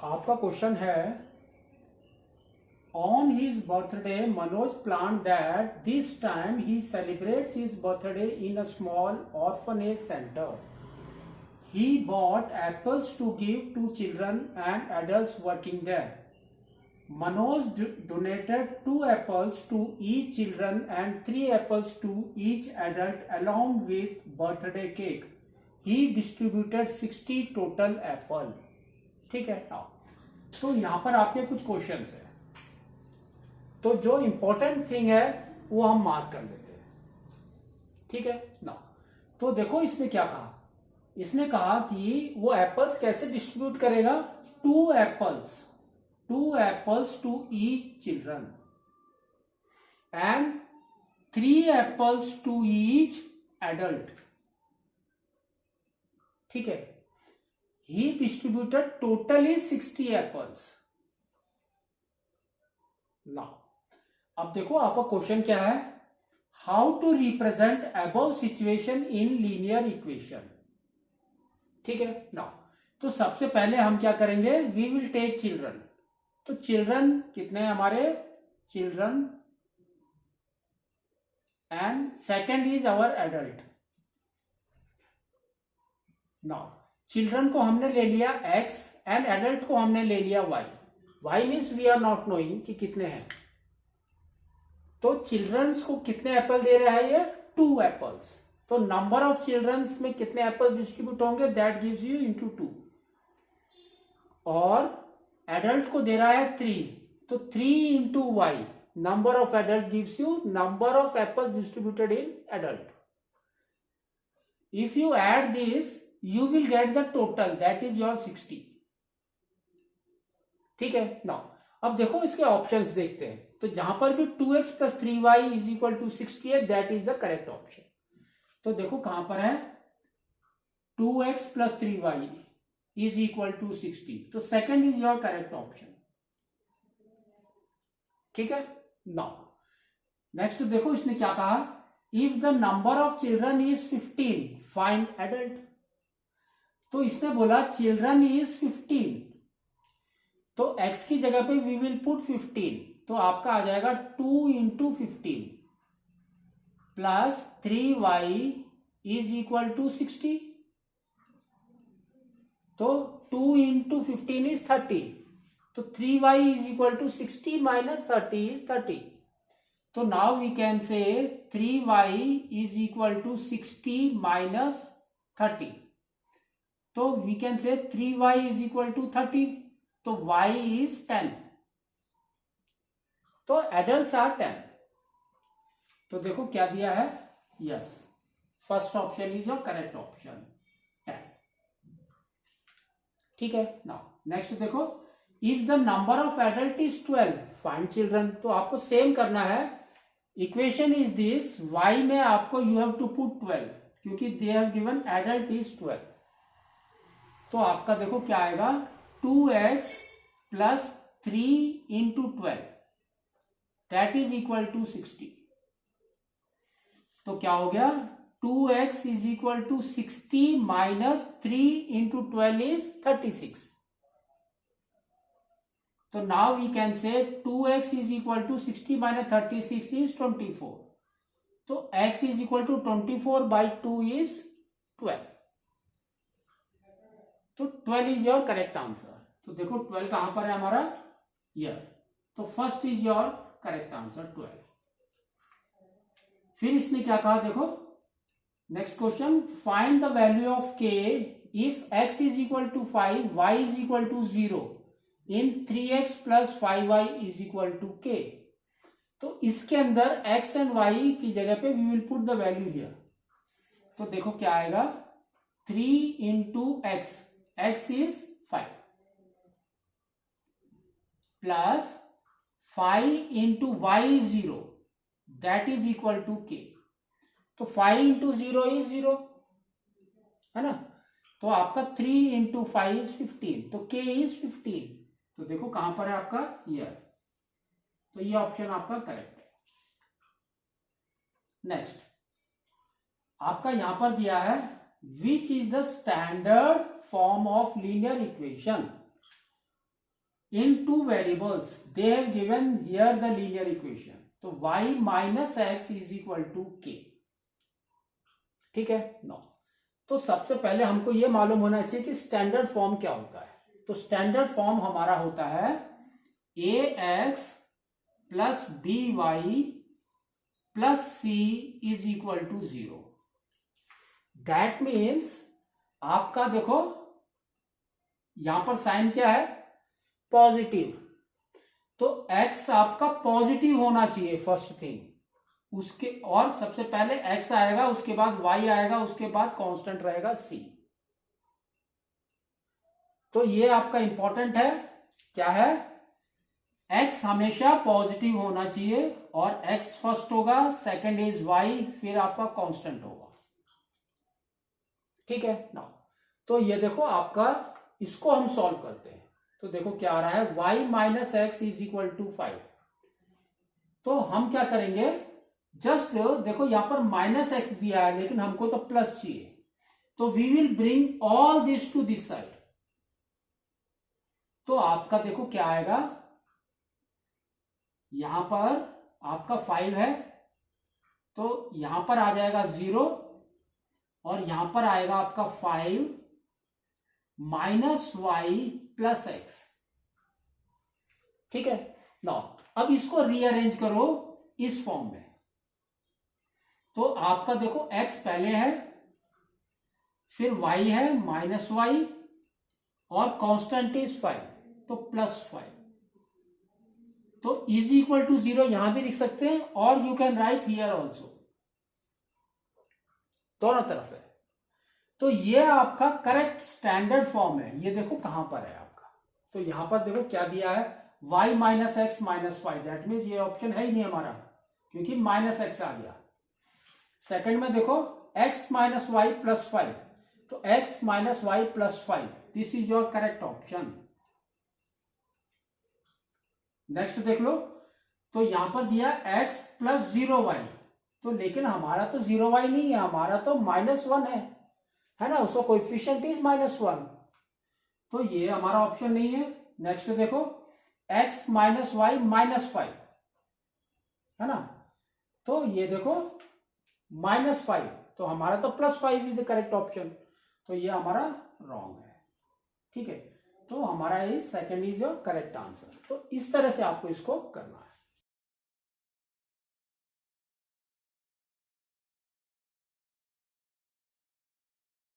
आपका क्वेश्चन है, on his birthday Manoj planned that this time he celebrates his birthday in a small orphanage center. He bought apples to give to children and adults working there. Manoj donated 2 apples to each children and 3 apples to each adult along with birthday cake. He distributed 60 total apple. ठीक है ना। तो यहाँ पर आपके कुछ questions है, तो जो इंपॉर्टेंट थिंग है वो हम मार्क कर लेते हैं। ठीक है ना। तो देखो इसने क्या कहा, इसने कहा कि वो एप्पल्स कैसे डिस्ट्रीब्यूट करेगा, 2 apples to each children and 3 apples to each adult. ठीक है। He distributed totally 60 apples. Now, अब देखो आपका क्वेश्चन क्या है, how to represent above situation in linear equation. ठीक है ना। तो सबसे पहले हम क्या करेंगे, वी विल टेक चिल्ड्रन। तो चिल्ड्रन कितने हैं हमारे, children, and second is our adult. Now children को हमने ले लिया x एंड एडल्ट को हमने ले लिया y। y means we are not knowing कि कितने हैं। तो चिल्ड्रंस को कितने एप्पल दे रहा है ये, 2 एप्पल्स। तो नंबर ऑफ चिल्ड्रंस में कितने एप्पल डिस्ट्रीब्यूट होंगे, दैट गिव्स यू इनटू 2। और एडल्ट को दे रहा है 3, तो 3 into y, number of adult gives you number of apples distributed in adult. If you add this you will get the total, that is your 60। ठीक है ना। अब देखो इसके ऑप्शंस देखते हैं, तो जहां पर भी 2x plus 3y is equal to 60 है, that is the correct option. तो देखो कहां पर है, 2x plus 3y is equal to 60, तो second is your correct option. ठीक है ना। नेक्स्ट देखो इसने क्या कहा, if the number of children is 15 find adult. तो इसने बोला चिल्ड्रन इज 15, तो x की जगह पे वी विल पुट 15, तो आपका आ जाएगा 2 into 15 plus 3y is equal to 60। तो 2 इंटू 15 इज 30, तो 3y is equal to 60 minus 30 is 30। तो नाउ वी कैन से 3y is equal to 60 minus 30। तो वी कैन से 3y इज इक्वल टू 30, तो y इज 10। तो एडल्ट्स आर 10। तो देखो क्या दिया है, yes, first option is your correct option, 10। ठीक है ना। नेक्स्ट देखो, if the number of adult is 12 find children. तो आपको सेम करना है, इक्वेशन इज दिस, y में आपको यू हैव टू पुट 12, क्योंकि they have given adult is 12। तो आपका देखो क्या आएगा, 2x plus 3 into 12 that is equal to 60। तो क्या हो गया, 2x is equal to 60 minus 3 into 12 is 36। तो now we can say 2x is equal to 60 minus 36 is 24। तो x is equal to 24 by 2 is 12। तो 12 इज योर करेक्ट आंसर। तो देखो 12 कहां पर है हमारा, ईयर। तो first is your correct answer 12। फिर इसने क्या कहा, देखो next question, find the value of k if x is equal to 5 y is equal to 0 in 3x plus 5y is equal to k। तो इसके अंदर x एंड y की जगह पे we will put the value here. तो देखो क्या आएगा, 3 into x, x is 5 plus 5 into y is 0, that is equal to k। तो 5 into 0 is 0, है ना। तो आपका 3 into 5 is 15, तो k is 15। तो देखो कहां पर है आपका, ईयर। तो ये ऑप्शन आपका करेक्ट है। नेक्स्ट आपका यहां पर दिया है, which is the standard form of linear equation। in two variables they have given here the linear equation, तो y minus x is equal to k. ठीक है नो. तो सबसे पहले हमको ये मालूम होना चाहिए कि स्टैंडर्ड फॉर्म क्या होता है. तो स्टैंडर्ड फॉर्म हमारा होता है ax plus by plus c is equal to 0. That means आपका देखो यहां पर साइन क्या है, पॉजिटिव. तो x आपका पॉजिटिव होना चाहिए फर्स्ट थिंग. उसके और सबसे पहले x आएगा, उसके बाद y आएगा, उसके बाद कांस्टेंट रहेगा c. तो ये आपका इंपॉर्टेंट है. क्या है, x हमेशा पॉजिटिव होना चाहिए और x फर्स्ट होगा, सेकंड इज y, फिर आपका कांस्टेंट होगा. ठीक है ना. तो ये देखो आपका, इसको हम सॉल्व करते हैं. तो देखो क्या आ रहा है, y minus x is equal to 5. तो हम क्या करेंगे, जस्ट देखो यहां पर माइनस एक्स दिया है लेकिन हमको तो प्लस चाहिए. तो we will bring all this to this side. तो आपका देखो क्या आएगा, यहां पर आपका 5 है तो यहां पर आ जाएगा 0 और यहां पर आएगा आपका 5 माइनस वाई प्लस एक्स. ठीक है ना. अब इसको रीअरेंज करो इस फॉर्म में. तो आपका देखो x पहले है, फिर y है माइनस वाई और कांस्टेंट इज 5, तो प्लस 5. तो इज इक्वल टू 0 यहां भी लिख सकते हैं और you can write here also, दोनों तरफ है. तो ये आपका करेक्ट स्टैंडर्ड फॉर्म है. ये देखो कहां पर है आपका. तो यहां पर देखो क्या दिया है, y minus x minus 5. That means ये ऑप्शन है ही नहीं हमारा क्योंकि माइनस एक्स आ गया. सेकंड में देखो x माइनस वाई प्लस 5, तो x minus y plus 5, this is your correct option. Next देख लो. तो यहां पर दिया x प्लस 0y, तो लेकिन हमारा तो 0y नहीं है, हमारा तो -1 है ना. उसका कोएफिशिएंट इज -1, तो ये हमारा ऑप्शन नहीं है. नेक्स्ट देखो x माइनस वाई माइनस 5 है ना. तो ये देखो -5, तो हमारा तो +5 इज द करेक्ट ऑप्शन. तो ये हमारा रॉन्ग है. ठीक है. तो हमारा ये second is your correct answer. तो इस तरह से आपको इसको करना है.